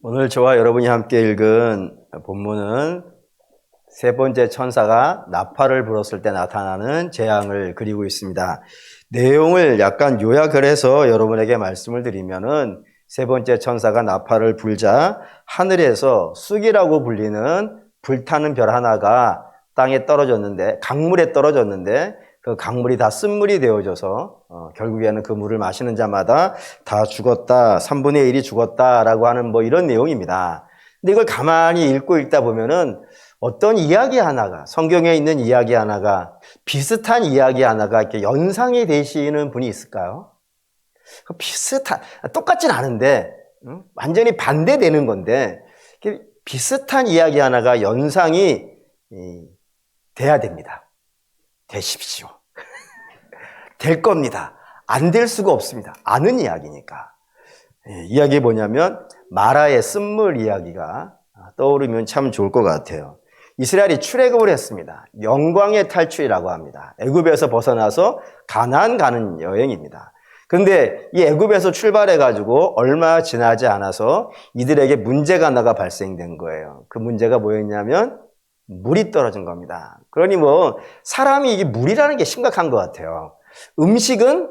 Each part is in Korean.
오늘 저와 여러분이 함께 읽은 본문은 세 번째 천사가 나팔을 불었을 때 나타나는 재앙을 그리고 있습니다. 내용을 약간 요약을 해서 여러분에게 말씀을 드리면은 세 번째 천사가 나팔을 불자 하늘에서 쑥이라고 불리는 불타는 별 하나가 땅에 떨어졌는데, 강물에 떨어졌는데 그 강물이 다 쓴물이 되어져서 결국에는 그 물을 마시는 자마다 다 죽었다, 3분의 1이 죽었다라고 하는 이런 내용입니다. 근데 이걸 가만히 읽고 읽다 보면은 어떤 이야기 하나가, 성경에 있는 이야기 하나가, 비슷한 이야기 하나가 이렇게 연상이 되시는 분이 있을까요? 똑같진 않은데, 완전히 반대되는 건데, 비슷한 이야기 하나가 연상이 돼야 됩니다. 되십시오. 될 겁니다. 안 될 수가 없습니다. 아는 이야기니까. 이야기 뭐냐면, 마라의 쓴물 이야기가 떠오르면 참 좋을 것 같아요. 이스라엘이 출애굽을 했습니다. 영광의 탈출이라고 합니다. 애굽에서 벗어나서 가나안 가는 여행입니다. 그런데 이 애굽에서 출발해가지고 얼마 지나지 않아서 이들에게 문제가 하나가 발생된 거예요. 그 문제가 뭐였냐면 물이 떨어진 겁니다. 그러니 사람이 이게 물이라는 게 심각한 것 같아요. 음식은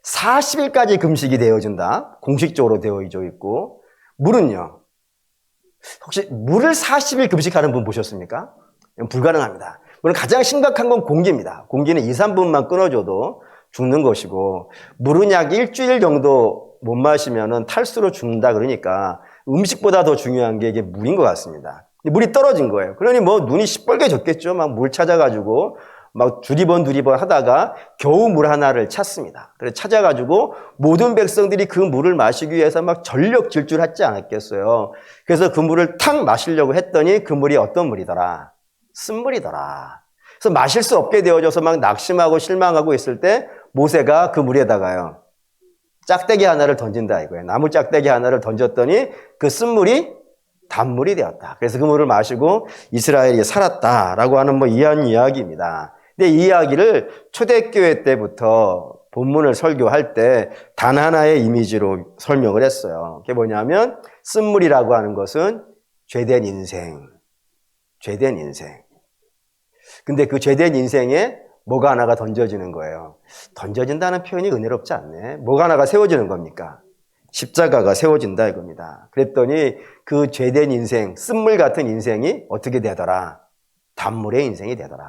40일까지 금식이 되어진다. 공식적으로 되어져 있고, 물은요. 혹시 물을 40일 금식하는 분 보셨습니까? 불가능합니다. 물론 가장 심각한 건 공기입니다. 공기는 2, 3분만 끊어줘도 죽는 것이고, 물은 약 일주일 정도 못 마시면 탈수로 죽는다 그러니까 음식보다 더 중요한 게 이게 물인 것 같습니다. 물이 떨어진 거예요. 그러니 눈이 시뻘개졌겠죠. 막 물 찾아가지고 막 두리번 하다가 겨우 물 하나를 찾습니다. 그래서 찾아가지고 모든 백성들이 그 물을 마시기 위해서 막 전력 질주하지 않았겠어요. 그래서 그 물을 탁 마시려고 했더니 그 물이 어떤 물이더라? 쓴물이더라. 그래서 마실 수 없게 되어져서 막 낙심하고 실망하고 있을 때 모세가 그 물에다가요, 짝대기 하나를 던진다 이거예요. 나무 짝대기 하나를 던졌더니 그 쓴물이 단물이 되었다. 그래서 그 물을 마시고 이스라엘이 살았다라고 하는 이한 이야기입니다. 근데 이 이야기를 초대교회 때부터 본문을 설교할 때 단 하나의 이미지로 설명을 했어요. 그게 뭐냐면 쓴물이라고 하는 것은 죄된 인생. 죄된 인생. 근데 그 죄된 인생에 뭐가 하나가 던져지는 거예요. 던져진다는 표현이 은혜롭지 않네. 뭐가 하나가 세워지는 겁니까? 십자가가 세워진다 이겁니다. 그랬더니 그 죄된 인생, 쓴물 같은 인생이 어떻게 되더라? 단물의 인생이 되더라.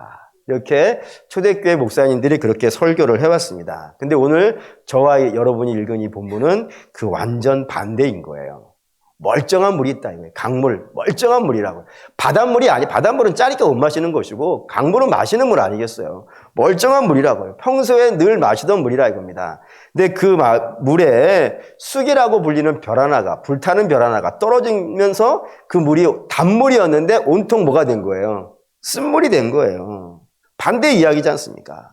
이렇게 초대교회 목사님들이 그렇게 설교를 해왔습니다. 근데 오늘 저와 여러분이 읽은 이 본문은 그 완전 반대인 거예요. 멀쩡한 물이 있다. 강물, 멀쩡한 물이라고. 바닷물이 바닷물은 짜니까 못 마시는 것이고 강물은 마시는 물 아니겠어요. 멀쩡한 물이라고요. 평소에 늘 마시던 물이라 이겁니다. 근데 그 물에 쑥이라고 불리는 별 하나가, 불타는 별 하나가 떨어지면서 그 물이 단물이었는데 온통 뭐가 된 거예요? 쓴물이 된 거예요. 반대 이야기지 않습니까?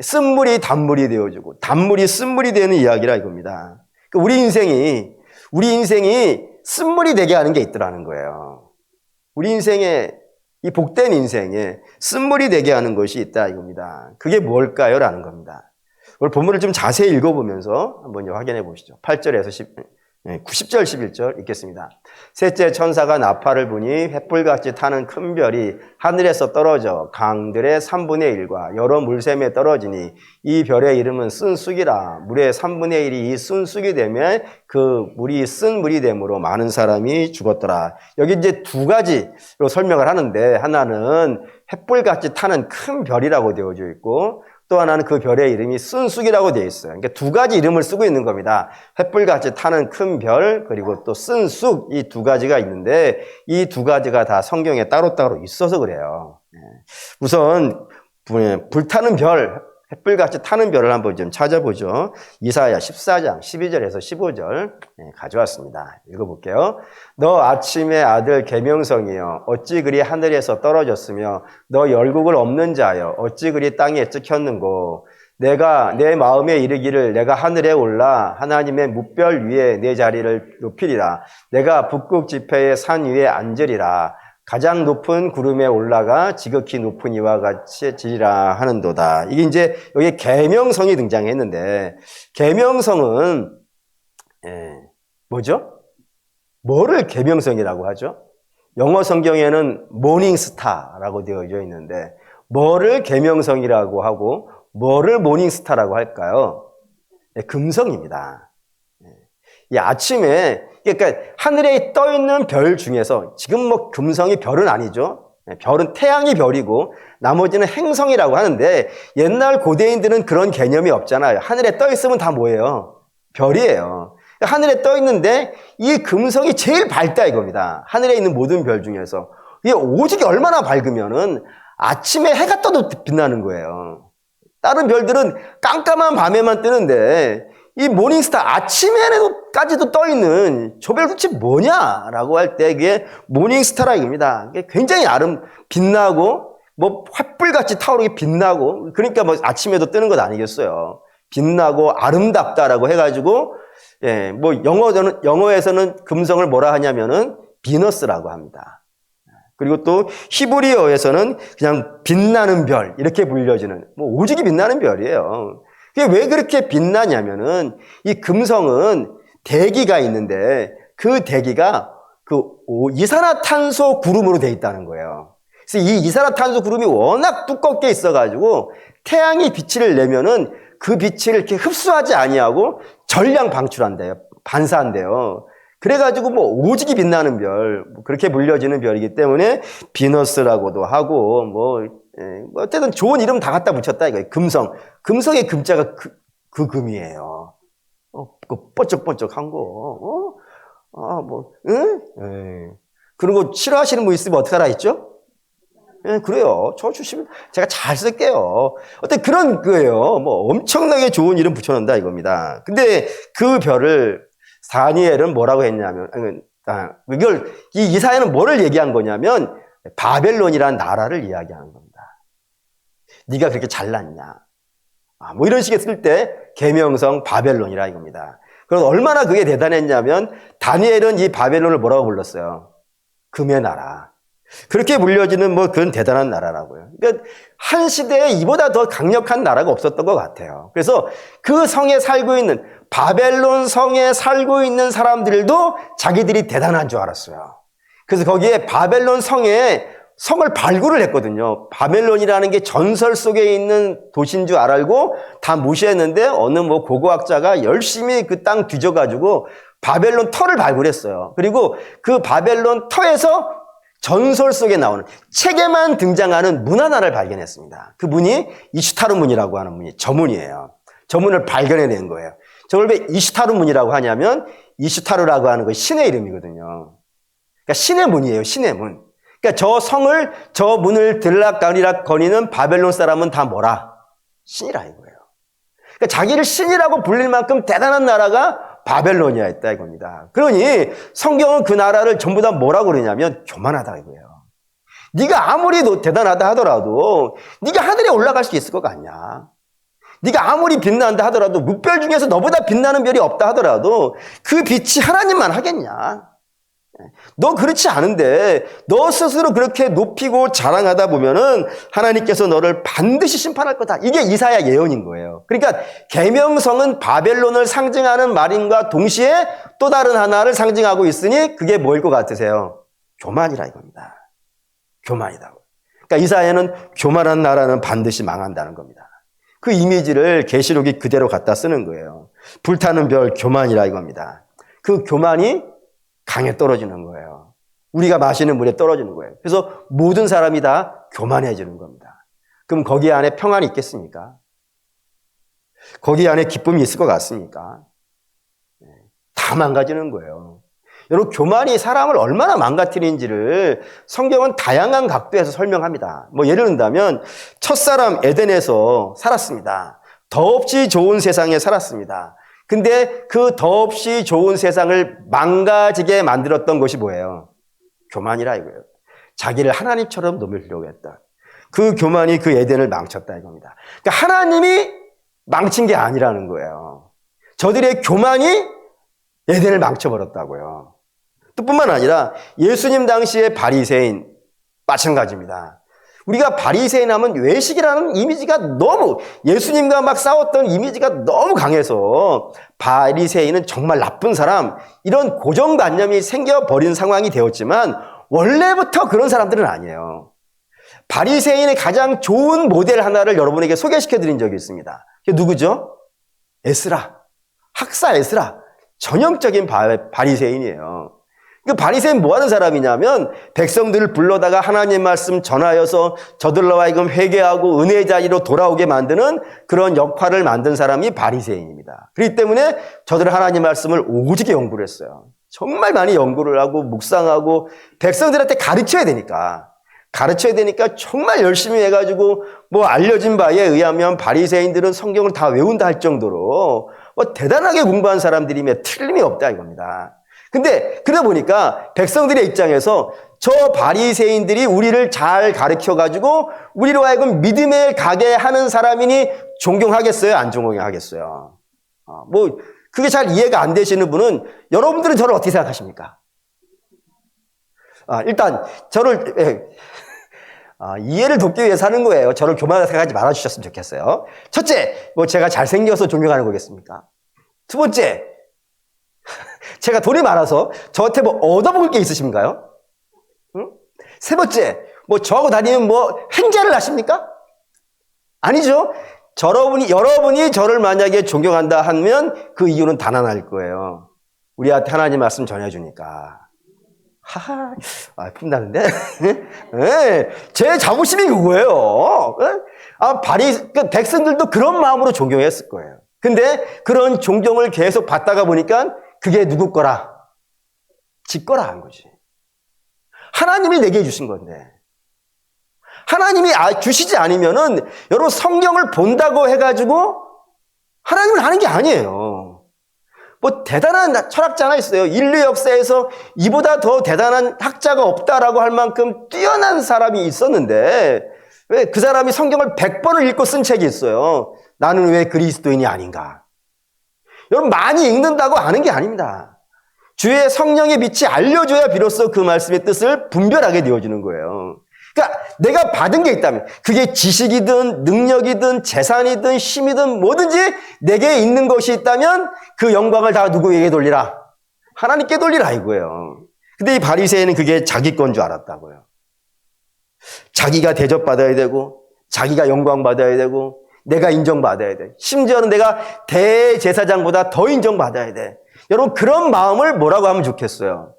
쓴물이 단물이 되어지고 단물이 쓴물이 되는 이야기라 이겁니다. 우리 인생이 쓴물이 되게 하는 게 있더라는 거예요. 우리 인생에, 이 복된 인생에 쓴물이 되게 하는 것이 있다 이겁니다. 그게 뭘까요? 라는 겁니다. 오늘 본문을 좀 자세히 읽어보면서 한번 확인해 보시죠. 8절에서 90절, 11절 읽겠습니다. 셋째 천사가 나팔을 부니 횃불같이 타는 큰 별이 하늘에서 떨어져 강들의 3분의 1과 여러 물샘에 떨어지니 이 별의 이름은 쓴 쑥이라. 물의 3분의 1이 이 쓴 쑥이 되면 그 물이 쓴 물이 되므로 많은 사람이 죽었더라. 여기 이제 두 가지로 설명을 하는데, 하나는 횃불같이 타는 큰 별이라고 되어져 있고, 또 하나는 그 별의 이름이 쓴 쑥이라고 되어 있어요. 그러니까 두 가지 이름을 쓰고 있는 겁니다. 횃불같이 타는 큰 별, 그리고 또 쓴 쑥, 이 두 가지가 있는데 이 두 가지가 다 성경에 따로따로 있어서 그래요. 우선 불타는 별, 횃불같이 타는 별을 한번 좀 찾아보죠. 이사야 14장 12절에서 15절 가져왔습니다. 읽어볼게요. 너 아침의 아들 계명성이여 어찌 그리 하늘에서 떨어졌으며 너 열국을 없는 자여 어찌 그리 땅에 찍혔는고. 내가 내 마음에 이르기를 내가 하늘에 올라 하나님의 뭇별 위에 내 자리를 높이리라. 내가 북극 지폐의 산 위에 앉으리라. 가장 높은 구름에 올라가 지극히 높은 이와 같이 지리라 하는도다. 이게 이제 여기 계명성이 등장했는데, 계명성은 뭐죠? 뭐를 계명성이라고 하죠? 영어 성경에는 모닝스타라고 되어져 있는데 뭐를 계명성이라고 하고 뭐를 모닝스타라고 할까요? 네, 금성입니다. 이 아침에 그러니까 하늘에 떠 있는 별 중에서 지금 뭐 금성이 별은 아니죠. 별은 태양이 별이고 나머지는 행성이라고 하는데 옛날 고대인들은 그런 개념이 없잖아요. 하늘에 떠 있으면 다 뭐예요? 별이에요. 하늘에 떠 있는데 이 금성이 제일 밝다 이겁니다. 하늘에 있는 모든 별 중에서. 이게 오직이 얼마나 밝으면은 아침에 해가 떠도 빛나는 거예요. 다른 별들은 깜깜한 밤에만 뜨는데 이 모닝스타 아침에까지도 떠 있는 저 별 도대체 뭐냐라고 할 때 그게 모닝스타라 이겁니다. 굉장히 빛나고 뭐 횃불같이 타오르게 빛나고 그러니까 뭐 아침에도 뜨는 것 아니겠어요. 빛나고 아름답다라고 해가지고 예, 뭐 영어에서는 금성을 뭐라 하냐면은 비너스라고 합니다. 그리고 또 히브리어에서는 그냥 빛나는 별 이렇게 불려지는 뭐 오직이 빛나는 별이에요. 그게 왜 그렇게 빛나냐면은 이 금성은 대기가 있는데 그 대기가 그 이산화탄소 구름으로 돼 있다는 거예요. 그래서 이 이산화탄소 구름이 워낙 두껍게 있어가지고 태양이 빛을 내면은 그 빛을 이렇게 흡수하지 아니하고 전량 방출한대요. 반사한대요. 그래가지고 뭐 오직이 빛나는 별, 그렇게 불려지는 별이기 때문에 비너스라고도 하고 뭐 어쨌든 좋은 이름 다 갖다 붙였다 이거예요. 금성. 금성의 금자가 그 금이에요. 그 번쩍번쩍한 거. 응? 그리고 싫어하시는 분 있으면 어떻게 하라 했죠? 예, 그래요. 저 주시면 제가 잘 쓸게요. 어떤 그런 거예요. 뭐 엄청나게 좋은 이름 붙여놓는다 이겁니다. 근데 그 별을 다니엘은 뭐라고 했냐면, 이걸 이 이사야는 뭐를 얘기한 거냐면 바벨론이라는 나라를 이야기하는 겁니다. 네가 그렇게 잘났냐? 뭐 이런 식의 쓸 때 계명성 바벨론이라 이겁니다. 그래서 얼마나 그게 대단했냐면 다니엘은 이 바벨론을 뭐라고 불렀어요? 금의 나라. 그렇게 불려지는 뭐 그런 대단한 나라라고요. 그러니까 한 시대에 이보다 더 강력한 나라가 없었던 것 같아요. 그래서 그 성에 살고 있는 바벨론 성에 살고 있는 사람들도 자기들이 대단한 줄 알았어요. 그래서 거기에 바벨론 성을 발굴을 했거든요. 바벨론이라는 게 전설 속에 있는 도시인 줄 알고 다 무시했는데 어느 뭐 고고학자가 열심히 그 땅 뒤져가지고 바벨론 터를 발굴했어요. 그리고 그 바벨론 터에서 전설 속에 나오는 책에만 등장하는 문 하나를 발견했습니다. 그 문이 이슈타르 문이라고 하는 문이 저 문이에요. 저 문을 발견해낸 거예요. 저걸 왜 이슈타르 문이라고 하냐면 이슈타르라고 하는 건 신의 이름이거든요. 그러니까 신의 문이에요. 신의 문. 그러니까 저 문을 들락거리락 거리는 바벨론 사람은 다 뭐라? 신이라 이거예요. 그러니까 자기를 신이라고 불릴 만큼 대단한 나라가 바벨론이야 있다 이겁니다. 그러니 성경은 그 나라를 전부 다 뭐라고 그러냐면 교만하다 이거예요. 네가 아무리 대단하다 하더라도 네가 하늘에 올라갈 수 있을 것 같냐? 네가 아무리 빛난다 하더라도 뭇별 중에서 너보다 빛나는 별이 없다 하더라도 그 빛이 하나님만 하겠냐? 너 그렇지 않은데 너 스스로 그렇게 높이고 자랑하다 보면은 하나님께서 너를 반드시 심판할 거다. 이게 이사야 예언인 거예요. 그러니까 계명성은 바벨론을 상징하는 말인과 동시에 또 다른 하나를 상징하고 있으니 그게 뭐일 것 같으세요? 교만이라 이겁니다. 교만이다. 그러니까 이사야는 교만한 나라는 반드시 망한다는 겁니다. 그 이미지를 계시록이 그대로 갖다 쓰는 거예요. 불타는 별 교만이라 이겁니다. 그 교만이 강에 떨어지는 거예요. 우리가 마시는 물에 떨어지는 거예요. 그래서 모든 사람이 다 교만해지는 겁니다. 그럼 거기 안에 평안이 있겠습니까? 거기 안에 기쁨이 있을 것 같습니까? 다 망가지는 거예요. 여러분, 교만이 사람을 얼마나 망가뜨리는지를 성경은 다양한 각도에서 설명합니다. 뭐 예를 든다면 첫사람 에덴에서 살았습니다. 더없이 좋은 세상에 살았습니다. 근데 그 더없이 좋은 세상을 망가지게 만들었던 것이 뭐예요? 교만이라 이거예요. 자기를 하나님처럼 넘으려고 했다. 그 교만이 그 에덴을 망쳤다 이겁니다. 그러니까 하나님이 망친 게 아니라는 거예요. 저들의 교만이 에덴을 망쳐버렸다고요. 또 뿐만 아니라 예수님 당시의 바리새인 마찬가지입니다. 우리가 바리새인 하면 외식이라는 이미지가 너무, 예수님과 막 싸웠던 이미지가 너무 강해서 바리새인은 정말 나쁜 사람, 이런 고정관념이 생겨버린 상황이 되었지만 원래부터 그런 사람들은 아니에요. 바리새인의 가장 좋은 모델 하나를 여러분에게 소개시켜드린 적이 있습니다. 그게 누구죠? 에스라, 학사 에스라, 전형적인 바리새인이에요. 그 바리새인 뭐 하는 사람이냐면 백성들을 불러다가 하나님 말씀 전하여서 저들로 하여금 회개하고 은혜의 자리로 돌아오게 만드는 그런 역할을 만든 사람이 바리새인입니다. 그렇기 때문에 저들은 하나님 말씀을 오지게 연구를 했어요. 정말 많이 연구를 하고 묵상하고 백성들한테 가르쳐야 되니까 정말 열심히 해가지고 뭐 알려진 바에 의하면 바리새인들은 성경을 다 외운다 할 정도로 뭐 대단하게 공부한 사람들이면 틀림이 없다 이겁니다. 근데 그러다 보니까 백성들의 입장에서 저 바리새인들이 우리를 잘 가르쳐가지고 우리로 하여금 믿음에 가게 하는 사람이니 존경하겠어요? 안 존경하겠어요? 뭐 그게 잘 이해가 안 되시는 분은 여러분들은 저를 어떻게 생각하십니까? 일단 저를 이해를 돕기 위해서 하는 거예요. 저를 교만하게 생각하지 말아주셨으면 좋겠어요. 첫째, 뭐 제가 잘생겨서 존경하는 거겠습니까? 두 번째, 제가 돈이 많아서 저한테 뭐 얻어먹을 게 있으신가요? 응? 세 번째, 뭐 저하고 다니면 뭐 행자를 하십니까? 아니죠. 여러분이 저를 만약에 존경한다 하면 그 이유는 단 하나일 거예요. 우리한테 하나님 말씀 전해주니까. 하하, 품나는데? 네, 제 자부심이 그거예요. 백성들도 그런 마음으로 존경했을 거예요. 근데 그런 존경을 계속 받다가 보니까 그게 누구 거라? 지 거라 한 거지. 하나님이 내게 주신 건데. 하나님이 주시지 않으면은 여러분 성경을 본다고 해가지고 하나님을 아는 게 아니에요. 뭐 대단한 철학자 하나 있어요. 인류 역사에서 이보다 더 대단한 학자가 없다라고 할 만큼 뛰어난 사람이 있었는데 왜 그 사람이 성경을 100번을 읽고 쓴 책이 있어요. 나는 왜 그리스도인이 아닌가? 여러분 많이 읽는다고 아는 게 아닙니다. 주의 성령의 빛이 알려줘야 비로소 그 말씀의 뜻을 분별하게 되어지는 거예요. 그러니까 내가 받은 게 있다면 그게 지식이든 능력이든 재산이든 힘이든 뭐든지 내게 있는 것이 있다면 그 영광을 다 누구에게 돌리라? 하나님께 돌리라 이거예요. 근데 이 바리새인은 그게 자기 건 줄 알았다고요. 자기가 대접받아야 되고 자기가 영광받아야 되고 내가 인정받아야 돼. 심지어는 내가 대제사장보다 더 인정받아야 돼. 여러분 그런 마음을 뭐라고 하면 좋겠어요?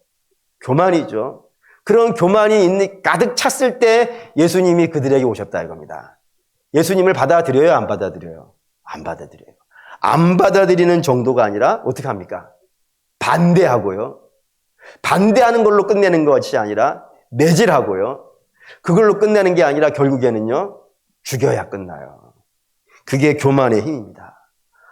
교만이죠. 그런 교만이 가득 찼을 때 예수님이 그들에게 오셨다 이겁니다. 예수님을 받아들여요? 안 받아들여요? 안 받아들여요. 안 받아들이는 정도가 아니라 어떻게 합니까? 반대하고요. 반대하는 걸로 끝내는 것이 아니라 매질하고요. 그걸로 끝내는 게 아니라 결국에는요. 죽여야 끝나요. 그게 교만의 힘입니다.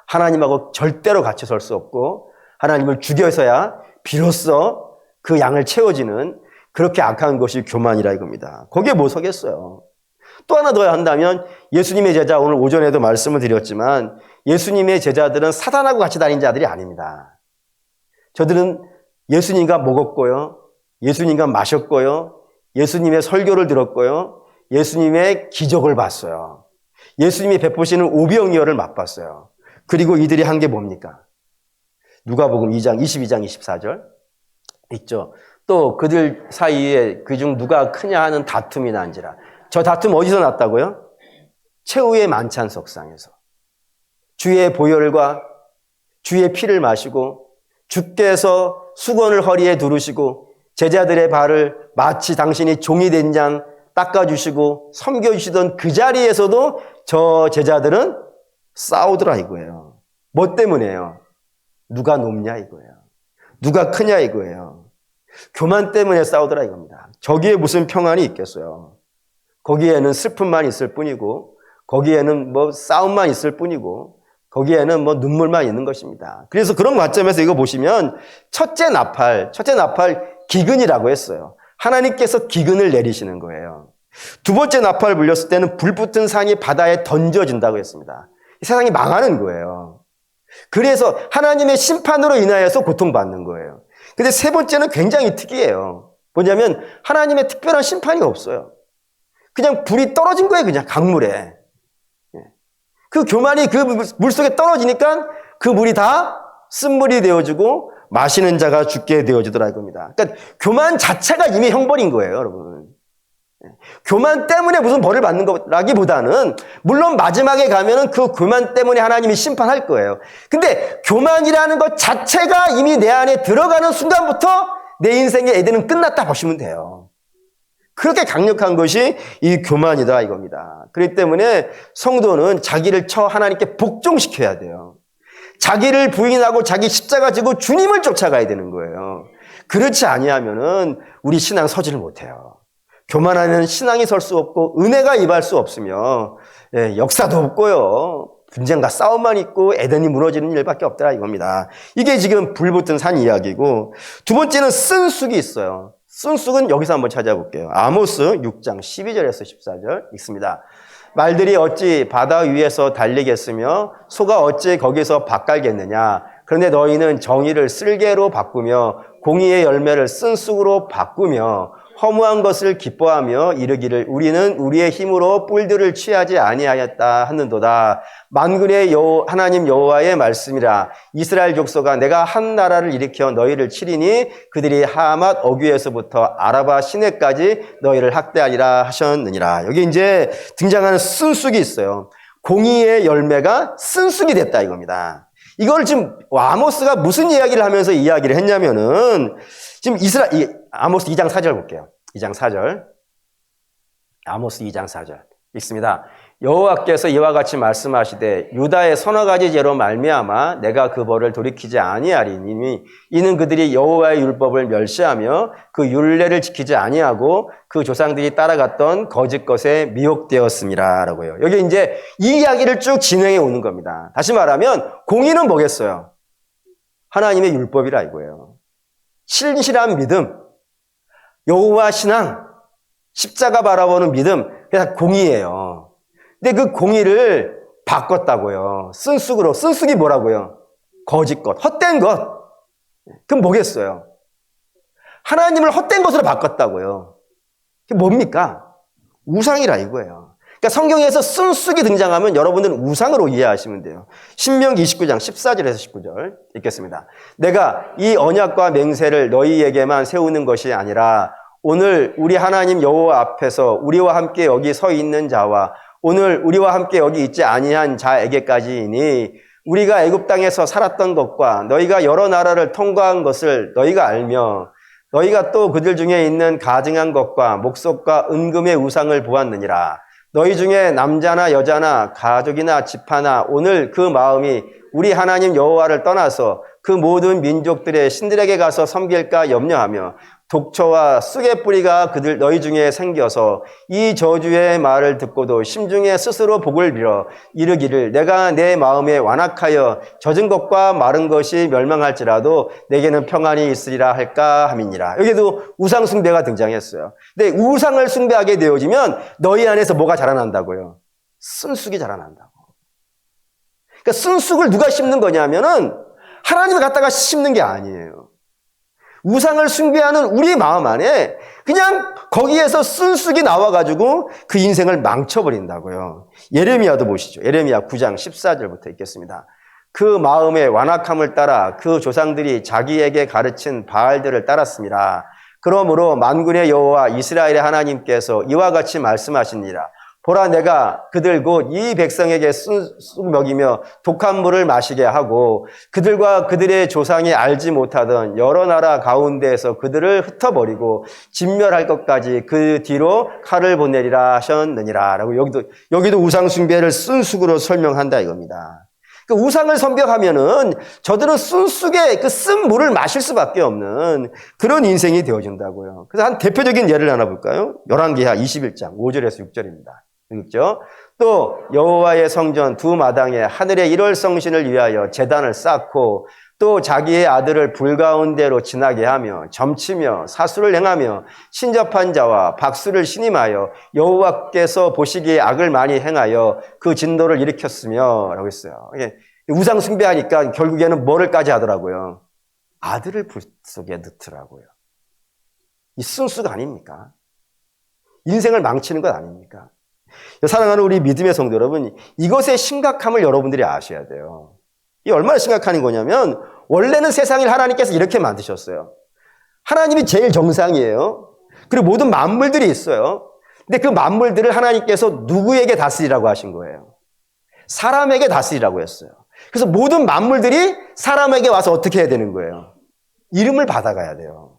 하나님하고 절대로 같이 설 수 없고 하나님을 죽여서야 비로소 그 양을 채워지는 그렇게 악한 것이 교만이라 이겁니다. 거기에 뭐 서겠어요. 또 하나 더 한다면 예수님의 제자, 오늘 오전에도 말씀을 드렸지만 예수님의 제자들은 사단하고 같이 다닌 자들이 아닙니다. 저들은 예수님과 먹었고요. 예수님과 마셨고요. 예수님의 설교를 들었고요. 예수님의 기적을 봤어요. 예수님이 베푸시는 오병이어를 맛봤어요. 그리고 이들이 한 게 뭡니까? 누가복음 2장 22장 24절 있죠. 또 그들 사이에 그중 누가 크냐 하는 다툼이 난지라. 저 다툼 어디서 났다고요? 최후의 만찬석상에서. 주의 보혈과 주의 피를 마시고 주께서 수건을 허리에 두르시고 제자들의 발을 마치 당신이 종이 된 양 닦아주시고 섬겨주시던 그 자리에서도 저 제자들은 싸우더라 이거예요. 뭐 때문에요? 누가 높냐 이거예요. 누가 크냐 이거예요. 교만 때문에 싸우더라 이겁니다. 저기에 무슨 평안이 있겠어요. 거기에는 슬픔만 있을 뿐이고 거기에는 뭐 싸움만 있을 뿐이고 거기에는 뭐 눈물만 있는 것입니다. 그래서 그런 관점에서 이거 보시면 첫째 나팔 기근이라고 했어요. 하나님께서 기근을 내리시는 거예요. 두 번째 나팔 불렸을 때는 불붙은 산이 바다에 던져진다고 했습니다. 세상이 망하는 거예요. 그래서 하나님의 심판으로 인하여서 고통받는 거예요. 근데 세 번째는 굉장히 특이해요. 뭐냐면 하나님의 특별한 심판이 없어요. 그냥 불이 떨어진 거예요. 그냥 강물에. 그 교만이 그 물속에 떨어지니까 그 물이 다 쓴물이 되어지고 마시는 자가 죽게 되어지더라 이겁니다. 그러니까 교만 자체가 이미 형벌인 거예요, 여러분. 교만 때문에 무슨 벌을 받는 거라기보다는 물론 마지막에 가면은 그 교만 때문에 하나님이 심판할 거예요. 근데 교만이라는 것 자체가 이미 내 안에 들어가는 순간부터 내 인생의 에덴은 끝났다 보시면 돼요. 그렇게 강력한 것이 이 교만이다 이겁니다. 그렇기 때문에 성도는 자기를 하나님께 복종시켜야 돼요. 자기를 부인하고 자기 십자가 지고 주님을 쫓아가야 되는 거예요. 그렇지 아니하면은 우리 신앙 서지를 못해요. 교만하면 신앙이 설 수 없고 은혜가 임할 수 없으며 역사도 없고요. 분쟁과 싸움만 있고 에덴이 무너지는 일밖에 없더라 이겁니다. 이게 지금 불붙은 산 이야기고, 두 번째는 쓴 쑥이 있어요. 쓴 쑥은 여기서 한번 찾아볼게요. 아모스 6장 12절에서 14절 읽습니다. 말들이 어찌 바다 위에서 달리겠으며 소가 어찌 거기서 밭갈겠느냐. 그런데 너희는 정의를 쓸개로 바꾸며 공의의 열매를 쓴 쑥으로 바꾸며 허무한 것을 기뻐하며 이르기를 우리는 우리의 힘으로 뿔들을 취하지 아니하였다 하는도다. 만군의 하나님 여호와의 말씀이라. 이스라엘 족속아, 내가 한 나라를 일으켜 너희를 치리니 그들이 하맛 어귀에서부터 아라바 시내까지 너희를 학대하리라 하셨느니라. 여기 이제 등장하는 쓴쑥이 있어요. 공의의 열매가 쓴쑥이 됐다 이겁니다. 이걸 지금 아모스가 무슨 이야기를 하면서 이야기를 했냐면은, 지금 아모스 2장 4절 볼게요. 2장 4절. 아모스 2장 4절. 읽습니다. 여호와께서 이와 같이 말씀하시되 유다의 서너 가지 죄로 말미암아 내가 그 벌을 돌이키지 아니하리니 이는 그들이 여호와의 율법을 멸시하며 그 율례를 지키지 아니하고 그 조상들이 따라갔던 거짓 것에 미혹되었음이라 라고요. 여기 이제 이 이야기를 쭉 진행해 오는 겁니다. 다시 말하면 공의는 뭐겠어요? 하나님의 율법이라 이거예요. 신실한 믿음, 여호와 신앙, 십자가 바라보는 믿음, 그게 공의예요. 근데 그 공의를 바꿨다고요. 쓴쑥으로. 쓴쑥이 뭐라고요? 거짓 것, 헛된 것. 그럼 뭐겠어요? 하나님을 헛된 것으로 바꿨다고요. 그게 뭡니까? 우상이라 이거예요. 그러니까 성경에서 쓴쑥이 등장하면 여러분들은 우상으로 이해하시면 돼요. 신명기 29장 14절에서 19절 읽겠습니다. 내가 이 언약과 맹세를 너희에게만 세우는 것이 아니라 오늘 우리 하나님 여호와 앞에서 우리와 함께 여기 서 있는 자와 오늘 우리와 함께 여기 있지 아니한 자에게까지이니 우리가 애굽 땅에서 살았던 것과 너희가 여러 나라를 통과한 것을 너희가 알며 너희가 또 그들 중에 있는 가증한 것과 목석과 은금의 우상을 보았느니라. 너희 중에 남자나 여자나 가족이나 집하나 오늘 그 마음이 우리 하나님 여호와를 떠나서 그 모든 민족들의 신들에게 가서 섬길까 염려하며 독초와 쑥의 뿌리가 너희 중에 생겨서 이 저주의 말을 듣고도 심중에 스스로 복을 빌어 이르기를 내가 내 마음에 완악하여 젖은 것과 마른 것이 멸망할지라도 내게는 평안이 있으리라 할까 함이니라. 여기도 우상 숭배가 등장했어요. 근데 우상을 숭배하게 되어지면 너희 안에서 뭐가 자라난다고요? 쓴쑥이 자라난다고. 그러니까 쓴쑥을 누가 심는 거냐면은 하나님을 갖다가 심는 게 아니에요. 우상을 숭배하는 우리 마음 안에 그냥 거기에서 쓴쑥이 나와가지고 그 인생을 망쳐버린다고요. 예레미야도 보시죠. 예레미야 9장 14절부터 읽겠습니다. 그 마음의 완악함을 따라 그 조상들이 자기에게 가르친 바알들을 따랐습니다. 그러므로 만군의 여호와 이스라엘의 하나님께서 이와 같이 말씀하시니라. 보라, 내가 그들 곧 이 백성에게 쑥 먹이며 독한 물을 마시게 하고 그들과 그들의 조상이 알지 못하던 여러 나라 가운데에서 그들을 흩어버리고 진멸할 것까지 그 뒤로 칼을 보내리라 하셨느니라. 라고 여기도 우상 숭배를 쓴쑥으로 설명한다 이겁니다. 그 우상을 선벽하면은 저들은 쓴쑥의 그 쓴 물을 마실 수밖에 없는 그런 인생이 되어진다고요. 그래서 한 대표적인 예를 하나 볼까요? 열왕기하 21장 5절에서 6절입니다. 읽죠? 또 여호와의 성전 두 마당에 하늘의 일월 성신을 위하여 제단을 쌓고 또 자기의 아들을 불 가운데로 지나게 하며 점치며 사수를 행하며 신접한 자와 박수를 신임하여 여호와께서 보시기에 악을 많이 행하여 그 진노를 일으켰으며 라고 했어요. 우상 숭배하니까 결국에는 뭐를까지 하더라고요? 아들을 불 속에 넣더라고요. 이 쓴수가 아닙니까? 인생을 망치는 것 아닙니까? 사랑하는 우리 믿음의 성도 여러분, 이것의 심각함을 여러분들이 아셔야 돼요. 이게 얼마나 심각한 거냐면 원래는 세상을 하나님께서 이렇게 만드셨어요. 하나님이 제일 정상이에요. 그리고 모든 만물들이 있어요. 근데 그 만물들을 하나님께서 누구에게 다스리라고 하신 거예요? 사람에게 다스리라고 했어요. 그래서 모든 만물들이 사람에게 와서 어떻게 해야 되는 거예요? 이름을 받아가야 돼요.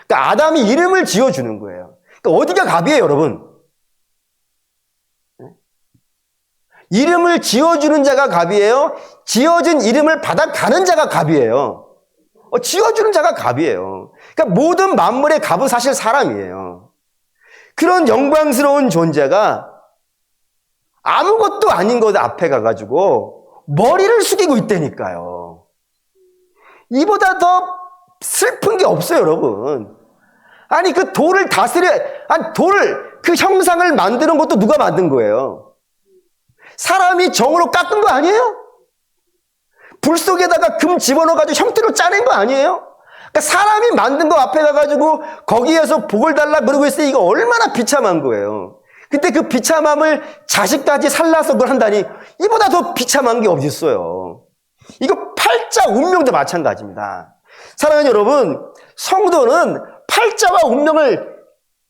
그러니까 아담이 이름을 지어주는 거예요. 그러니까 어디가 갑이에요, 여러분? 이름을 지어주는 자가 갑이에요? 지어진 이름을 받아가는 자가 갑이에요? 지어주는 자가 갑이에요. 그러니까 모든 만물의 갑은 사실 사람이에요. 그런 영광스러운 존재가 아무것도 아닌 것 앞에 가가지고 머리를 숙이고 있다니까요. 이보다 더 슬픈 게 없어요, 여러분. 아니, 그 돌을 그 형상을 만드는 것도 누가 만든 거예요? 사람이 정으로 깎은 거 아니에요? 불 속에다가 금 집어넣어가지고 형태로 짜낸 거 아니에요? 그러니까 사람이 만든 거 앞에 가가지고 거기에서 복을 달라 그러고 있으니 이거 얼마나 비참한 거예요. 근데 그 비참함을 자식까지 살라서 그걸 한다니 이보다 더 비참한 게 어디 있어요. 이거 팔자 운명도 마찬가지입니다. 사랑하는 여러분, 성도는 팔자와 운명을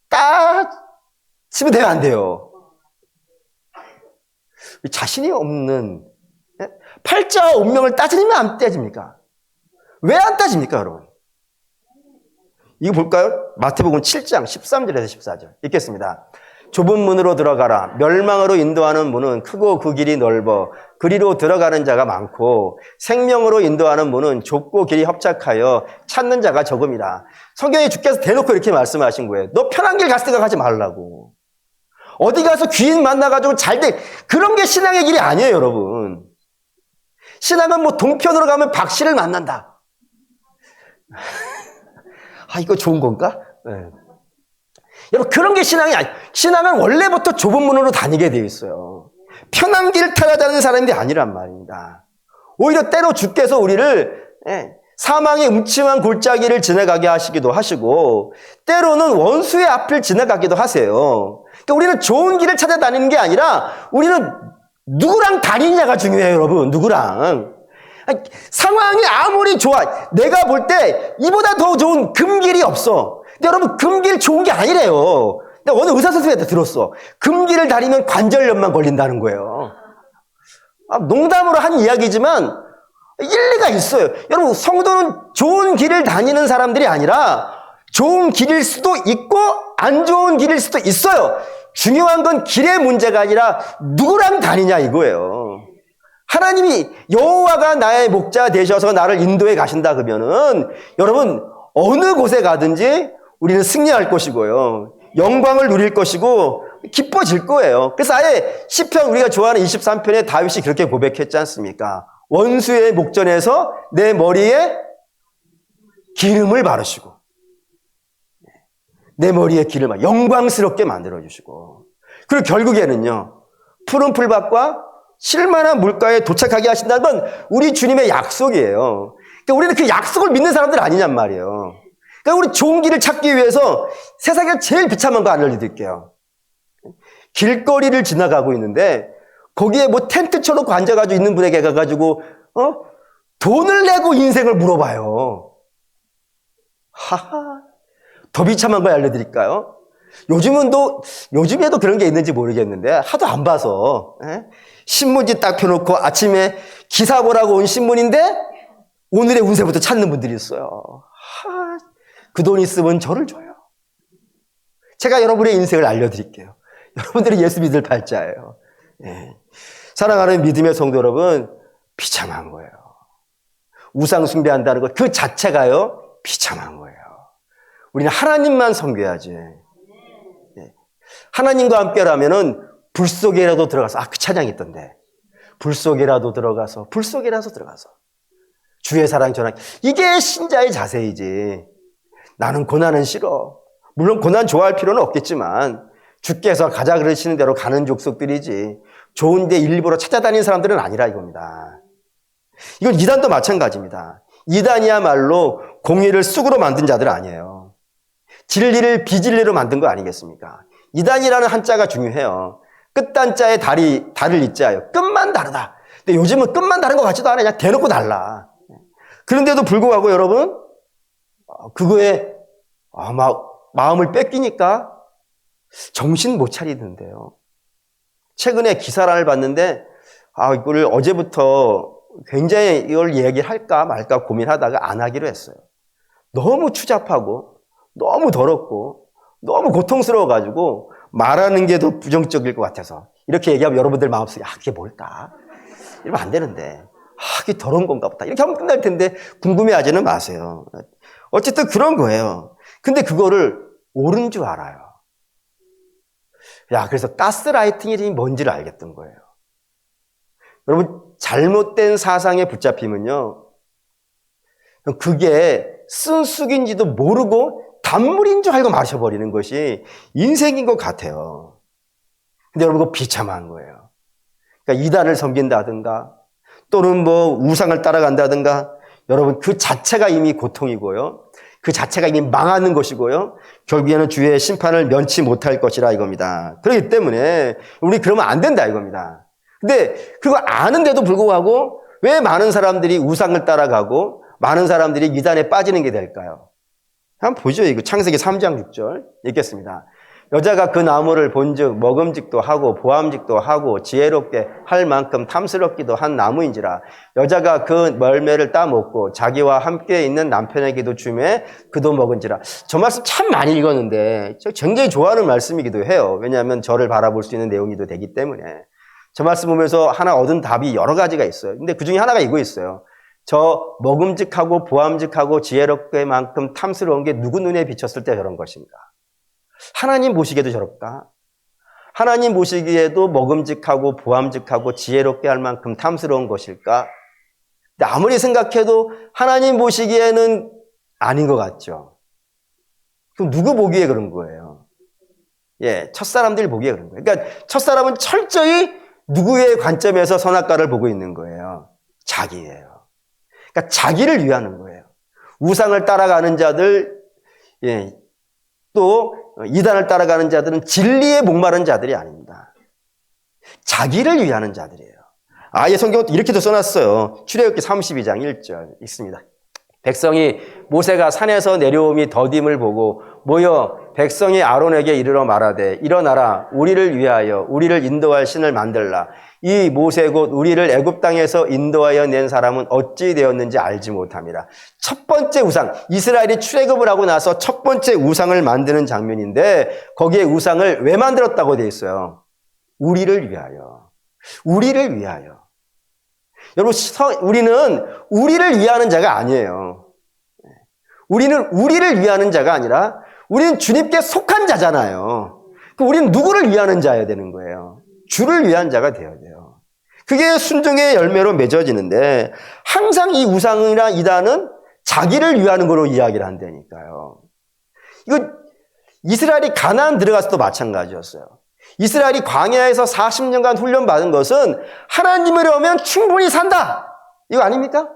따지면 돼요, 안 돼요? 자신이 없는 팔자와 운명을 따지면 안 따집니까? 왜 안 따집니까, 여러분? 이거 볼까요? 마태복음 7장 13절에서 14절 읽겠습니다. 좁은 문으로 들어가라. 멸망으로 인도하는 문은 크고 그 길이 넓어 그리로 들어가는 자가 많고 생명으로 인도하는 문은 좁고 길이 협착하여 찾는 자가 적음이라. 성경에 주께서 대놓고 이렇게 말씀하신 거예요. 너 편한 길 갈 생각하지 말라고. 어디 가서 귀인 만나가지고 그런 게 신앙의 길이 아니에요, 여러분. 신앙은 뭐 동편으로 가면 박씨를 만난다. 이거 좋은 건가? 네. 여러분, 그런 게 신앙이 아니에요. 신앙은 원래부터 좁은 문으로 다니게 되어 있어요. 편한 길을 찾아다니는 사람이 아니란 말입니다. 오히려 때로 주께서 우리를 사망의 음침한 골짜기를 지나가게 하시기도 하시고 때로는 원수의 앞을 지나가기도 하세요. 그러니까 우리는 좋은 길을 찾아다니는 게 아니라 우리는 누구랑 다니냐가 중요해요, 여러분. 누구랑. 상황이 아무리 좋아. 내가 볼 때 이보다 더 좋은 금길이 없어. 근데 여러분, 금길 좋은 게 아니래요. 근데 어느 의사 선생님한테 들었어. 금길을 다니면 관절염만 걸린다는 거예요. 농담으로 한 이야기지만 일리가 있어요. 여러분, 성도는 좋은 길을 다니는 사람들이 아니라 좋은 길일 수도 있고 안 좋은 길일 수도 있어요. 중요한 건 길의 문제가 아니라 누구랑 다니냐 이거예요. 하나님이 여호와가 나의 목자 되셔서 나를 인도해 가신다 그러면은 여러분 어느 곳에 가든지 우리는 승리할 것이고요. 영광을 누릴 것이고 기뻐질 거예요. 그래서 아예 시편 우리가 좋아하는 23편에 다윗이 그렇게 고백했지 않습니까? 원수의 목전에서 내 머리에 기름을 바르시고 내 머리에 기름을 영광스럽게 만들어주시고 그리고 결국에는요. 푸른 풀밭과 쉴만한 물가에 도착하게 하신다는 건 우리 주님의 약속이에요. 그러니까 우리는 그 약속을 믿는 사람들 아니냔 말이에요. 그러니까 우리 좋은 길을 찾기 위해서 세상에 제일 비참한 거 알려드릴게요. 길거리를 지나가고 있는데 거기에 뭐 텐트 쳐놓고 앉아가지고 있는 분에게 가가지고 돈을 내고 인생을 물어봐요. 하하. 더 비참한 걸 알려드릴까요? 요즘에도 그런 게 있는지 모르겠는데 하도 안 봐서 신문지 딱 펴놓고 아침에 기사 보라고 온 신문인데 오늘의 운세부터 찾는 분들이 있어요. 그 돈 있으면 저를 줘요. 제가 여러분의 인생을 알려드릴게요. 여러분들이 예수 믿을 팔자예요. 사랑하는 믿음의 성도 여러분, 비참한 거예요. 우상 숭배한다는 것 그 자체가요 비참한 거예요. 우리는 하나님만 섬겨야지. 하나님과 함께라면은 불 속에라도 들어가서 그 찬양이 있던데 불 속에라도 들어가서 주의 사랑 전하기. 이게 신자의 자세이지. 나는 고난은 싫어. 물론 고난 좋아할 필요는 없겠지만 주께서 가자 그러시는 대로 가는 족속들이지 좋은데 일부러 찾아다니는 사람들은 아니라 이겁니다. 이건 이단도 마찬가지입니다. 이단이야말로 공의를 쑥으로 만든 자들 아니에요. 진리를 비진리로 만든 거 아니겠습니까? 이단이라는 한자가 중요해요. 끝단자에 달을 이자예요. 끝만 다르다. 근데 요즘은 끝만 다른 것 같지도 않아. 그냥 대놓고 달라. 그런데도 불구하고 여러분, 그거에 마음을 뺏기니까 정신 못 차리는데요. 최근에 기사를 하나 봤는데, 이거를 어제부터 굉장히 이걸 얘기할까 말까 고민하다가 안 하기로 했어요. 너무 추잡하고, 너무 더럽고, 너무 고통스러워가지고, 말하는 게 더 부정적일 것 같아서. 이렇게 얘기하면 여러분들 마음속에, 그게 뭘까? 이러면 안 되는데. 그게 더러운 건가 보다. 이렇게 하면 끝날 텐데, 궁금해하지는 마세요. 어쨌든 그런 거예요. 근데 그거를 옳은 줄 알아요. 그래서 가스라이팅이 뭔지를 알겠던 거예요. 여러분, 잘못된 사상에 붙잡히면요, 그게 쓴쑥인지도 모르고 단물인 줄 알고 마셔버리는 것이 인생인 것 같아요. 근데 여러분, 그거 비참한 거예요. 그러니까 이단을 섬긴다든가, 또는 우상을 따라간다든가, 여러분, 그 자체가 이미 고통이고요. 그 자체가 이미 망하는 것이고요. 결국에는 주의 심판을 면치 못할 것이라 이겁니다. 그렇기 때문에 우리 그러면 안 된다 이겁니다. 근데 그거 아는데도 불구하고 왜 많은 사람들이 우상을 따라가고 많은 사람들이 이단에 빠지는 게 될까요? 한번 보죠. 이거 창세기 3장 6절 읽겠습니다. 여자가 그 나무를 본즉 먹음직도 하고 보암직도 하고 지혜롭게 할 만큼 탐스럽기도 한 나무인지라 여자가 그 열매를 따먹고 자기와 함께 있는 남편에게도 주매 그도 먹은지라. 저 말씀 참 많이 읽었는데 저 굉장히 좋아하는 말씀이기도 해요. 왜냐하면 저를 바라볼 수 있는 내용이도 되기 때문에. 저 말씀 보면서 하나 얻은 답이 여러 가지가 있어요. 근데 그 중에 하나가 이거 있어요. 저 먹음직하고 보암직하고 지혜롭게 만큼 탐스러운 게 누구 눈에 비쳤을 때 저런 것인가? 하나님 보시기에도 저럴까? 하나님 보시기에도 먹음직하고 보암직하고 지혜롭게 할 만큼 탐스러운 것일까? 근데 아무리 생각해도 하나님 보시기에는 아닌 것 같죠? 그럼 누구 보기에 그런 거예요? 첫사람들이 보기에 그런 거예요. 그러니까 첫사람은 철저히 누구의 관점에서 선악과를 보고 있는 거예요? 자기예요. 그러니까 자기를 위하는 거예요. 우상을 따라가는 자들, 또 이단을 따라가는 자들은 진리에 목마른 자들이 아닙니다. 자기를 위하는 자들이에요. 아예 성경은 이렇게도 써놨어요. 출애굽기 32장 1절 읽습니다. 백성이 모세가 산에서 내려옴이 더딤을 보고 모여 백성이 아론에게 이르러 말하되 일어나라 우리를 위하여 우리를 인도할 신을 만들라. 이 모세 곧 우리를 애굽 땅에서 인도하여 낸 사람은 어찌 되었는지 알지 못함이라. 첫 번째 우상, 이스라엘이 출애굽을 하고 나서 첫 번째 우상을 만드는 장면인데 거기에 우상을 왜 만들었다고 되어 있어요? 우리를 위하여. 우리를 위하여. 여러분, 우리는 우리를 위하는 자가 아니에요. 우리는 우리를 위하는 자가 아니라 우리는 주님께 속한 자잖아요. 우리는 누구를 위하는 자여야 되는 거예요? 주를 위한 자가 되어야 돼요. 그게 순종의 열매로 맺어지는데 항상 이 우상이나 이단은 자기를 위하는 거로 이야기를 한다니까요. 이거 이스라엘이 가나안 들어가서도 마찬가지였어요. 이스라엘이 광야에서 40년간 훈련받은 것은 하나님을 오면 충분히 산다. 이거 아닙니까?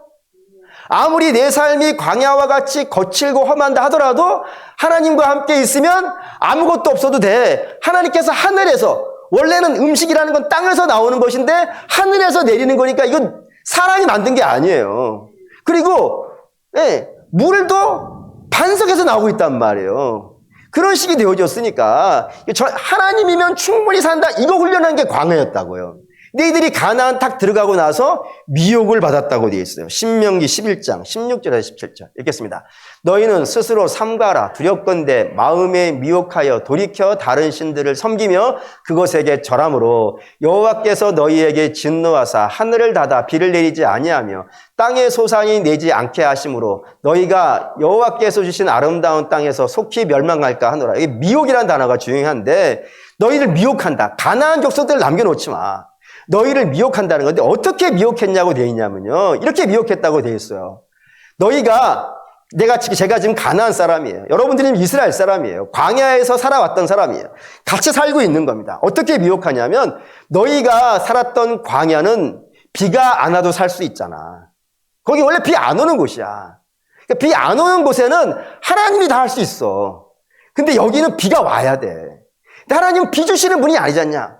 아무리 내 삶이 광야와 같이 거칠고 험한다 하더라도 하나님과 함께 있으면 아무것도 없어도 돼. 하나님께서 하늘에서, 원래는 음식이라는 건 땅에서 나오는 것인데 하늘에서 내리는 거니까 이건 사람이 만든 게 아니에요. 그리고 물도 반석에서 나오고 있단 말이에요. 그런 식이 되어졌으니까 하나님이면 충분히 산다. 이거 훈련한 게 광야였다고요. 너희들이 가나안 딱 들어가고 나서 미혹을 받았다고 되어 있어요. 신명기 11장 16절에서 17절 읽겠습니다. 너희는 스스로 삼가라. 두렵건대 마음에 미혹하여 돌이켜 다른 신들을 섬기며 그것에게 절함으로 여호와께서 너희에게 진노하사 하늘을 닫아 비를 내리지 아니하며 땅에 소산이 내지 않게 하심으로 너희가 여호와께서 주신 아름다운 땅에서 속히 멸망할까 하노라. 이게 미혹이라는 단어가 중요한데 너희를 미혹한다. 가나안 족속들을 남겨놓지 마. 너희를 미혹한다는 건데 어떻게 미혹했냐고 되어 있냐면요. 이렇게 미혹했다고 되어 있어요. 너희가 제가 지금 가나안 사람이에요. 여러분들은 이스라엘 사람이에요. 광야에서 살아왔던 사람이에요. 같이 살고 있는 겁니다. 어떻게 미혹하냐면 너희가 살았던 광야는 비가 안 와도 살 수 있잖아. 거기 원래 비 안 오는 곳이야. 그러니까 비 안 오는 곳에는 하나님이 다 할 수 있어. 근데 여기는 비가 와야 돼. 근데 하나님은 비 주시는 분이 아니지 않냐?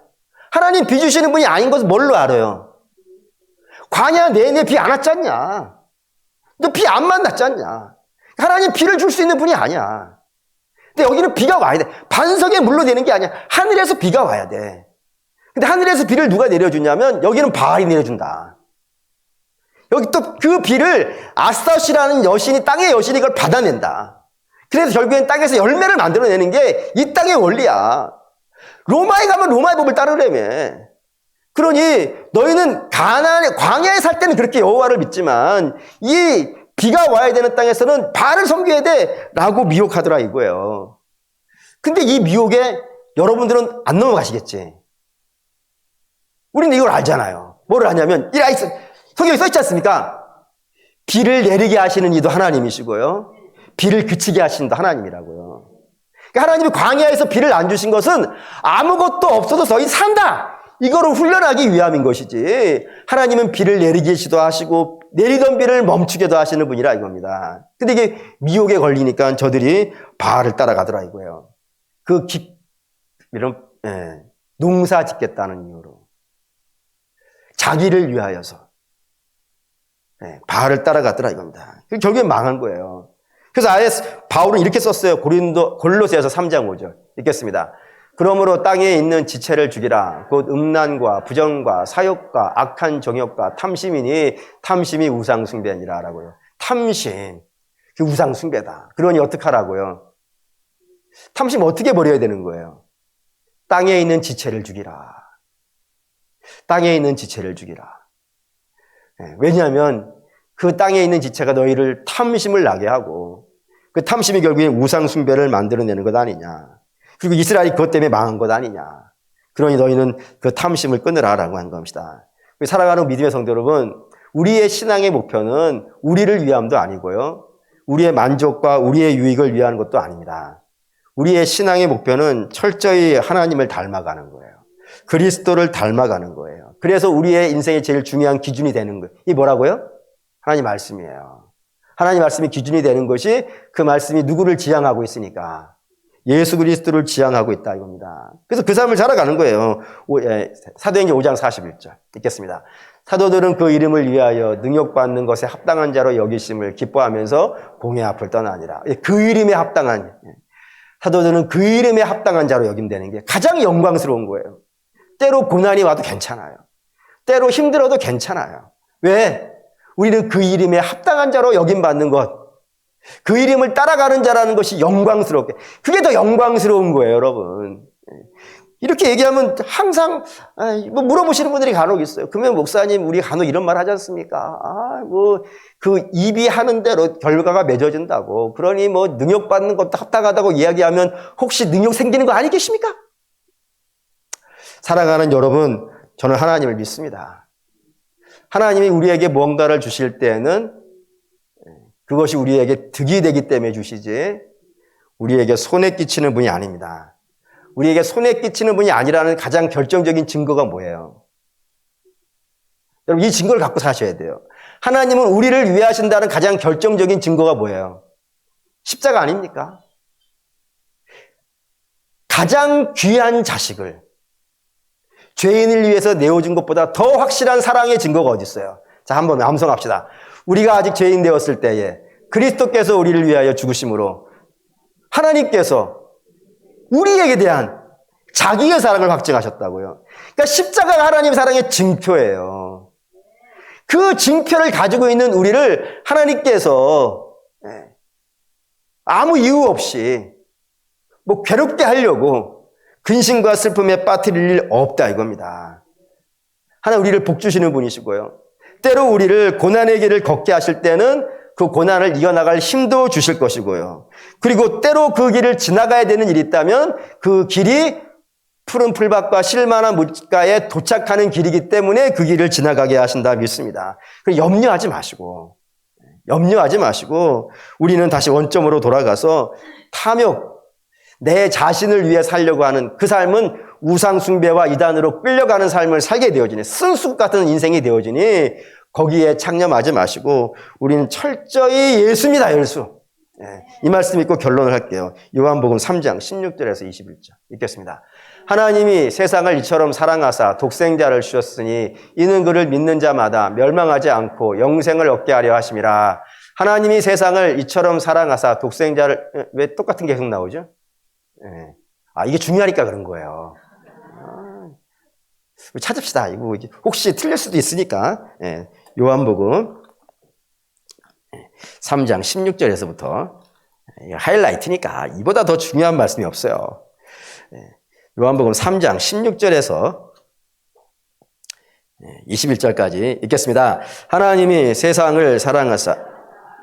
하나님 비 주시는 분이 아닌 것을 뭘로 알아요? 광야 내내 비 안 왔지 않냐? 너 비 안 만났지 않냐? 하나님 비를 줄 수 있는 분이 아니야. 근데 여기는 비가 와야 돼. 반석에 물로 되는 게 아니야. 하늘에서 비가 와야 돼. 근데 하늘에서 비를 누가 내려주냐면 여기는 바알이 내려준다. 여기 또 그 비를 아스타시라는 여신이, 땅의 여신이 이걸 받아낸다. 그래서 결국엔 땅에서 열매를 만들어내는 게 이 땅의 원리야. 로마에 가면 로마의 법을 따르려며. 그러니 너희는 광야에 살 때는 그렇게 여호와를 믿지만 이 비가 와야 되는 땅에서는 바알을 섬겨야 돼 라고 미혹하더라 이거예요. 근데 이 미혹에 여러분들은 안 넘어가시겠지. 우리는 이걸 알잖아요. 뭐를 하냐면 성경에 써있지 않습니까? 비를 내리게 하시는 이도 하나님이시고요, 비를 그치게 하시는 이도 하나님이라고요. 그러니까 하나님이 광야에서 비를 안 주신 것은 아무것도 없어도 너희 산다, 이거를 훈련하기 위함인 것이지, 하나님은 비를 내리기도 하시고 내리던 비를 멈추게도 하시는 분이라 이겁니다. 근데 이게 미혹에 걸리니까 저들이 바알을 따라가더라 이거예요. 농사 짓겠다는 이유로, 자기를 위하여서 바알을 따라갔더라 이겁니다. 결국엔 망한 거예요. 그래서 아예 바울은 이렇게 썼어요. 골로새서 3장 5절 읽겠습니다. 그러므로 땅에 있는 지체를 죽이라. 곧 음란과 부정과 사욕과 악한 정욕과 탐심이니 탐심이 우상숭배니라 라고요. 탐심, 그 우상숭배다. 그러니 어떡하라고요? 탐심 어떻게 버려야 되는 거예요? 땅에 있는 지체를 죽이라. 땅에 있는 지체를 죽이라. 왜냐하면 그 땅에 있는 지체가 너희를 탐심을 나게 하고 그 탐심이 결국엔 우상숭배를 만들어내는 것 아니냐. 그리고 이스라엘이 그것 때문에 망한 것 아니냐. 그러니 너희는 그 탐심을 끊으라라고 한 겁니다. 살아가는 믿음의 성도 여러분, 우리의 신앙의 목표는 우리를 위함도 아니고요, 우리의 만족과 우리의 유익을 위한 것도 아닙니다. 우리의 신앙의 목표는 철저히 하나님을 닮아가는 거예요. 그리스도를 닮아가는 거예요. 그래서 우리의 인생의 제일 중요한 기준이 되는 거예요. 이게 뭐라고요? 하나님 말씀이에요. 하나님 말씀이 기준이 되는 것이, 그 말씀이 누구를 지향하고 있으니까 예수 그리스도를 지향하고 있다 이겁니다. 그래서 그 삶을 살아가는 거예요. 사도행전 5장 41절 읽겠습니다. 사도들은 그 이름을 위하여 능욕받는 것에 합당한 자로 여기심을 기뻐하면서 공회 앞을 떠나니라. 그 이름에 합당한, 사도들은 그 이름에 합당한 자로 여김되는 게 가장 영광스러운 거예요. 때로 고난이 와도 괜찮아요. 때로 힘들어도 괜찮아요. 왜? 우리는 그 이름에 합당한 자로 여김받는 것, 그 이름을 따라가는 자라는 것이 영광스럽게, 그게 더 영광스러운 거예요, 여러분. 이렇게 얘기하면 항상 물어보시는 분들이 간혹 있어요. 그러면 목사님, 우리 간혹 이런 말 하지 않습니까? 그 입이 하는 대로 결과가 맺어진다고. 그러니 능욕받는 것도 합당하다고 이야기하면 혹시 능욕 생기는 거 아니겠습니까? 살아가는 여러분, 저는 하나님을 믿습니다. 하나님이 우리에게 뭔가를 주실 때는 그것이 우리에게 득이 되기 때문에 주시지 우리에게 손해 끼치는 분이 아닙니다. 우리에게 손해 끼치는 분이 아니라는 가장 결정적인 증거가 뭐예요? 여러분, 이 증거를 갖고 사셔야 돼요. 하나님은 우리를 위하신다는 가장 결정적인 증거가 뭐예요? 십자가 아닙니까? 가장 귀한 자식을 죄인을 위해서 내어준 것보다 더 확실한 사랑의 증거가 어디 있어요? 자, 한번 암송합시다. 우리가 아직 죄인 되었을 때에 그리스도께서 우리를 위하여 죽으심으로 하나님께서 우리에게 대한 자기의 사랑을 확증하셨다고요. 그러니까 십자가가 하나님의 사랑의 증표예요. 그 증표를 가지고 있는 우리를 하나님께서 아무 이유 없이 괴롭게 하려고 근심과 슬픔에 빠뜨릴 일 없다 이겁니다. 하나님 우리를 복 주시는 분이시고요, 때로 우리를 고난의 길을 걷게 하실 때는 그 고난을 이겨나갈 힘도 주실 것이고요, 그리고 때로 그 길을 지나가야 되는 일이 있다면 그 길이 푸른 풀밭과 실만한 물가에 도착하는 길이기 때문에 그 길을 지나가게 하신다 믿습니다. 염려하지 마시고 우리는 다시 원점으로 돌아가서 탐욕, 내 자신을 위해 살려고 하는 그 삶은 우상숭배와 이단으로 끌려가는 삶을 살게 되어지니, 쓴숲 같은 인생이 되어지니 거기에 창념하지 마시고 우리는 철저히 예수입니다. 예수. 이 말씀 읽고 결론을 할게요. 요한복음 3장 16절에서 21절 읽겠습니다. 하나님이 세상을 이처럼 사랑하사 독생자를 주셨으니 이는 그를 믿는 자마다 멸망하지 않고 영생을 얻게 하려 하심이라. 하나님이 세상을 이처럼 사랑하사 독생자를, 왜 똑같은 게 계속 나오죠? 이게 중요하니까 그런 거예요. 찾읍시다. 이거 혹시 틀릴 수도 있으니까. 요한복음 3장 16절에서부터 하이라이트니까 이보다 더 중요한 말씀이 없어요. 요한복음 3장 16절에서 21절까지 읽겠습니다. 하나님이 세상을 사랑하사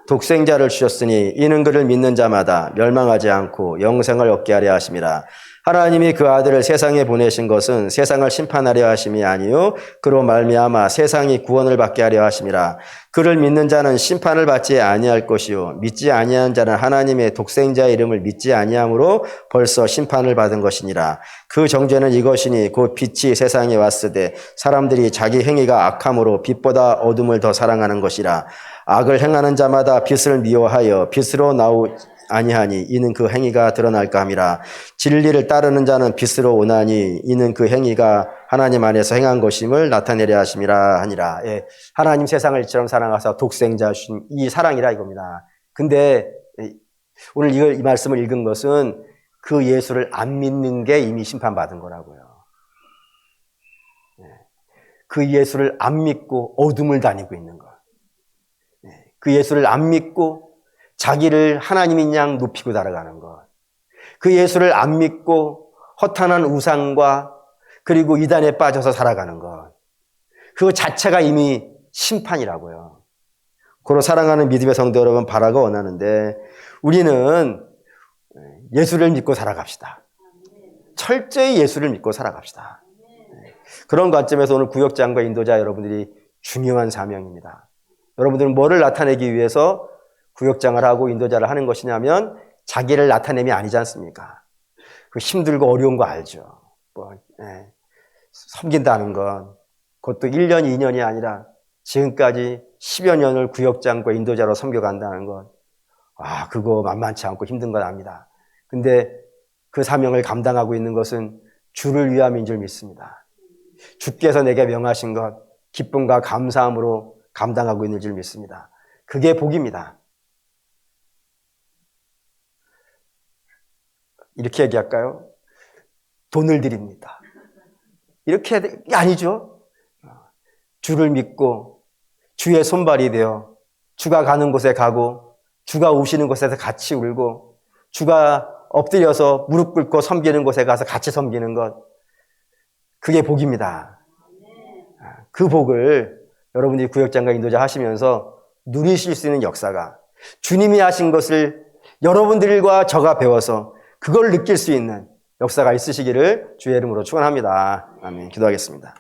독생자를 주셨으니 이는 그를 믿는 자마다 멸망하지 않고 영생을 얻게 하려 하심이라. 하나님이 그 아들을 세상에 보내신 것은 세상을 심판하려 하심이 아니요 그로 말미암아 세상이 구원을 받게 하려 하심이라. 그를 믿는 자는 심판을 받지 아니할 것이요 믿지 아니한 자는 하나님의 독생자의 이름을 믿지 아니함으로 벌써 심판을 받은 것이니라. 그 정죄는 이것이니 곧 빛이 세상에 왔으되 사람들이 자기 행위가 악함으로 빛보다 어둠을 더 사랑하는 것이라. 악을 행하는 자마다 빛을 미워하여 빛으로 나오지 아니하니 이는 그 행위가 드러날까 함이라. 진리를 따르는 자는 빛으로 오나니 이는 그 행위가 하나님 안에서 행한 것임을 나타내려 하심이라 하니라. 하나님 세상을 이처럼 사랑하사 독생자 주신 이 사랑이라 이겁니다. 근데 오늘 이 말씀을 읽은 것은 그 예수를 안 믿는 게 이미 심판받은 거라고요. 그 예수를 안 믿고 어둠을 다니고 있는 것. 그 예수를 안 믿고 자기를 하나님인 양 높이고 달아가는 것. 그 예수를 안 믿고 허탄한 우상과 그리고 이단에 빠져서 살아가는 것. 그 자체가 이미 심판이라고요. 고로 사랑하는 믿음의 성도 여러분, 바라고 원하는데 우리는 예수를 믿고 살아갑시다. 철저히 예수를 믿고 살아갑시다. 그런 관점에서 오늘 구역장과 인도자 여러분들이 중요한 사명입니다. 여러분들은 뭐를 나타내기 위해서 구역장을 하고 인도자를 하는 것이냐면 자기를 나타냄이 아니지 않습니까? 그 힘들고 어려운 거 알죠. 섬긴다는 건 그것도 1년, 2년이 아니라 지금까지 10여 년을 구역장과 인도자로 섬겨간다는 건 그거 만만치 않고 힘든 건 압니다. 근데 그 사명을 감당하고 있는 것은 주를 위함인 줄 믿습니다. 주께서 내게 명하신 것 기쁨과 감사함으로 감당하고 있는 줄 믿습니다. 그게 복입니다. 이렇게 얘기할까요? 돈을 드립니다. 이렇게 아니죠. 주를 믿고 주의 손발이 되어 주가 가는 곳에 가고 주가 우시는 곳에서 같이 울고 주가 엎드려서 무릎 꿇고 섬기는 곳에 가서 같이 섬기는 것. 그게 복입니다. 그 복을 여러분들이 구역장과 인도자 하시면서 누리실 수 있는 역사가 주님이 하신 것을 여러분들과 저가 배워서 그걸 느낄 수 있는 역사가 있으시기를 주의 이름으로 축원합니다. 아멘. 기도하겠습니다.